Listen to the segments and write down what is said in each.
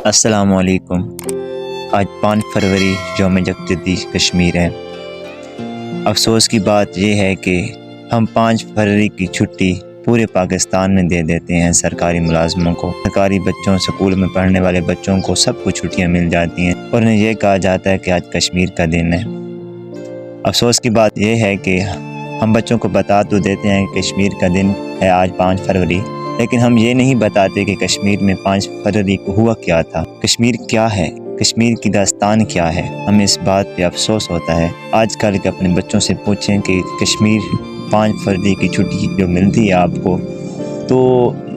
السلام علیکم۔ آج 5 فروری یوم یکجہتی کشمیر ہے۔ افسوس کی بات یہ ہے کہ ہم 5 فروری کی چھٹی پورے پاکستان میں دے دیتے ہیں سرکاری ملازموں کو، سرکاری بچوں، سکول میں پڑھنے والے بچوں کو سب کو چھٹیاں مل جاتی ہیں اور انہیں یہ کہا جاتا ہے کہ آج کشمیر کا دن ہے۔ افسوس کی بات یہ ہے کہ ہم بچوں کو بتا تو دیتے ہیں کہ کشمیر کا دن ہے آج 5 فروری، لیکن ہم یہ نہیں بتاتے کہ کشمیر میں 5 فروری کو ہوا کیا تھا، کشمیر کیا ہے، کشمیر کی داستان کیا ہے۔ ہمیں اس بات پہ افسوس ہوتا ہے۔ آج کل کے اپنے بچوں سے پوچھیں کہ کشمیر 5 فروری کی چھٹی جو ملتی ہے آپ کو، تو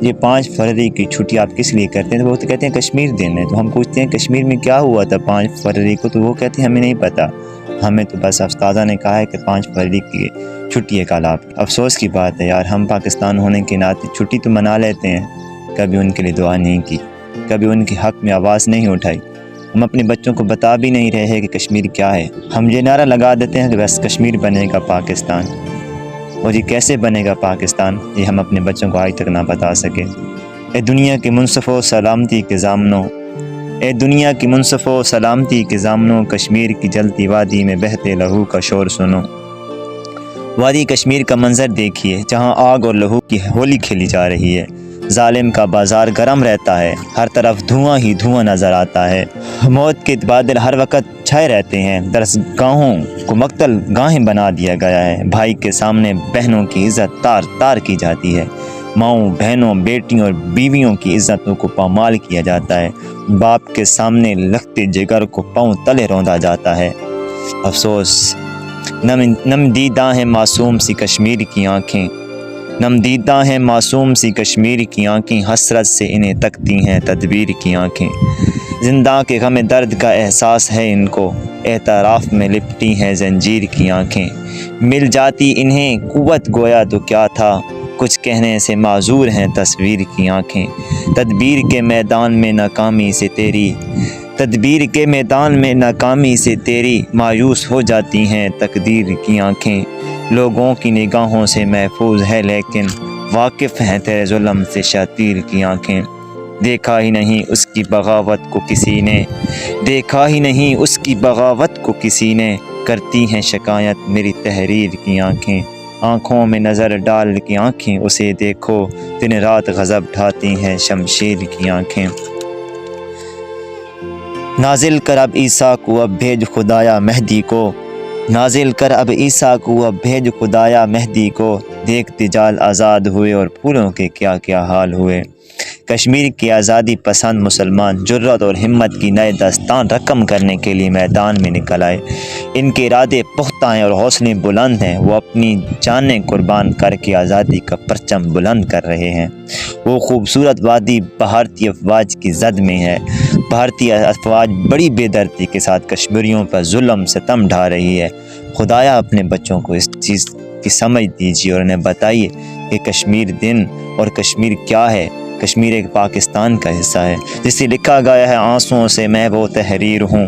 یہ 5 فروری کی چھٹی آپ کس لیے کرتے ہیں؟ تو وہ تو کہتے ہیں کشمیر دن ہے۔ تو ہم پوچھتے ہیں کشمیر میں کیا ہوا تھا 5 فروری کو، تو وہ کہتے ہیں ہمیں نہیں پتہ، ہمیں تو بس استاذہ نے کہا ہے کہ 5 فروری کی چھٹی ہے کل آپ۔ افسوس کی بات ہے یار، ہم پاکستان ہونے کے ناطے چھٹی تو منا لیتے ہیں، کبھی ان کے لیے دعا نہیں کی، کبھی ان کے حق میں آواز نہیں اٹھائی۔ ہم اپنے بچوں کو بتا بھی نہیں رہے ہیں کہ کشمیر کیا ہے۔ ہم یہ نعرہ لگا دیتے ہیں کہ بس کشمیر بنے گا پاکستان، اور یہ کیسے بنے گا پاکستان یہ ہم اپنے بچوں کو آج تک نہ بتا سکے۔ اے دنیا کے منصف و سلامتی کے ضامنوں، اے دنیا کی منصف و سلامتی کے ضامنوں، کشمیر کی جلتی وادی میں بہتے لہو کا شور سنو۔ وادی کشمیر کا منظر دیکھیے، جہاں آگ اور لہو کی ہولی کھیلی جا رہی ہے۔ ظالم کا بازار گرم رہتا ہے، ہر طرف دھواں ہی دھواں نظر آتا ہے۔ موت کے بادل ہر وقت چھائے رہتے ہیں، درسگاہوں کو مقتل گاہیں بنا دیا گیا ہے۔ بھائی کے سامنے بہنوں کی عزت تار تار کی جاتی ہے، ماؤں، بہنوں، بیٹیوں اور بیویوں کی عزتوں کو پامال کیا جاتا ہے۔ باپ کے سامنے لختے جگر کو پاؤں تلے روندا جاتا ہے۔ افسوس، نم دیدہ ہیں معصوم سی کشمیر کی آنکھیں، نم دیدہ ہیں معصوم سی کشمیر کی آنکھیں، حسرت سے انہیں تکتی ہیں تدبیر کی آنکھیں۔ زندہ کے غم درد کا احساس ہے ان کو، اعتراف میں لپٹی ہیں زنجیر کی آنکھیں۔ مل جاتی انہیں قوت گویا تو کیا تھا، کچھ کہنے سے معذور ہیں تصویر کی آنکھیں۔ تدبیر کے میدان میں ناکامی سے تیری، تدبیر کے میدان میں ناکامی سے تیری، مایوس ہو جاتی ہیں تقدیر کی آنکھیں۔ لوگوں کی نگاہوں سے محفوظ ہے لیکن واقف ہیں تیرے ظلم سے شاتیر کی آنکھیں۔ دیکھا ہی نہیں اس کی بغاوت کو کسی نے، دیکھا ہی نہیں اس کی بغاوت کو کسی نے، کرتی ہیں شکایت میری تحریر کی آنکھیں۔ آنکھوں میں نظر ڈال کی آنکھیں اسے دیکھو، دن رات غضب ڈھاتی ہیں شمشیر کی آنکھیں۔ نازل کر اب عیسیٰ کو، اب بھیج خدایا مہدی کو، نازل کر اب عیسیٰ کو، اب بھیج خدایا مہدی کو، دیکھ تجال آزاد ہوئے اور پھولوں کے کیا کیا حال ہوئے۔ کشمیر کے آزادی پسند مسلمان جرأت اور ہمت کی نئے داستان رقم کرنے کے لیے میدان میں نکل آئے۔ ان کے ارادے پختہ ہیں اور حوصلے بلند ہیں، وہ اپنی جانیں قربان کر کے آزادی کا پرچم بلند کر رہے ہیں۔ وہ خوبصورت وادی بھارتی افواج کی زد میں ہے۔ بھارتی افواج بڑی بے دردی کے ساتھ کشمیریوں پر ظلم ستم ڈھا رہی ہے۔ خدایا اپنے بچوں کو اس چیز کی سمجھ دیجیے اور انہیں بتائیے کہ کشمیر دن اور کشمیر کیا ہے۔ کشمیر ایک پاکستان کا حصہ ہے، جسے لکھا گیا ہے آنسوؤں سے میں وہ تحریر ہوں،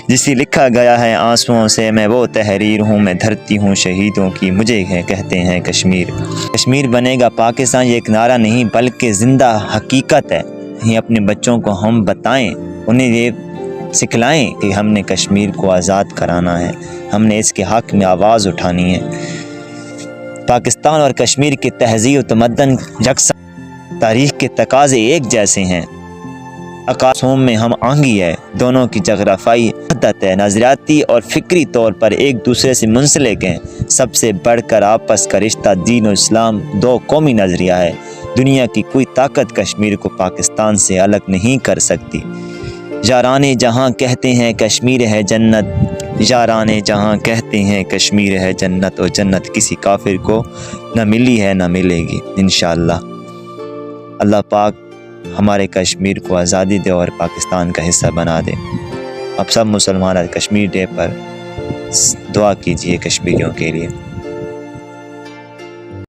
جسے لکھا گیا ہے آنسوؤں سے میں وہ تحریر ہوں، میں دھرتی ہوں شہیدوں کی مجھے کہتے ہیں کشمیر۔ کشمیر بنے گا پاکستان یہ ایک نعرہ نہیں بلکہ زندہ حقیقت ہے۔ یہ اپنے بچوں کو ہم بتائیں، انہیں یہ سکھلائیں کہ ہم نے کشمیر کو آزاد کرانا ہے، ہم نے اس کے حق میں آواز اٹھانی ہے۔ پاکستان اور کشمیر کی تہذیب و تمدن یکساں، تاریخ کے تقاضے ایک جیسے ہیں، عکاسوں میں ہم آہنگی ہے، دونوں کی جغرافیائی وحدت ہے، نظریاتی اور فکری طور پر ایک دوسرے سے منسلک ہیں۔ سب سے بڑھ کر آپس کا رشتہ دین و اسلام، دو قومی نظریہ ہے۔ دنیا کی کوئی طاقت کشمیر کو پاکستان سے الگ نہیں کر سکتی۔ یارانے جہاں کہتے ہیں کشمیر ہے جنت، یارانے جہاں کہتے ہیں کشمیر ہے جنت، اور جنت کسی کافر کو نہ ملی ہے نہ ملے گی انشاءاللہ۔ اللہ پاک ہمارے کشمیر کو آزادی دے اور پاکستان کا حصہ بنا دے۔ اب سب مسلمان کشمیر ڈے پر دعا کیجئے کشمیریوں کے لیے۔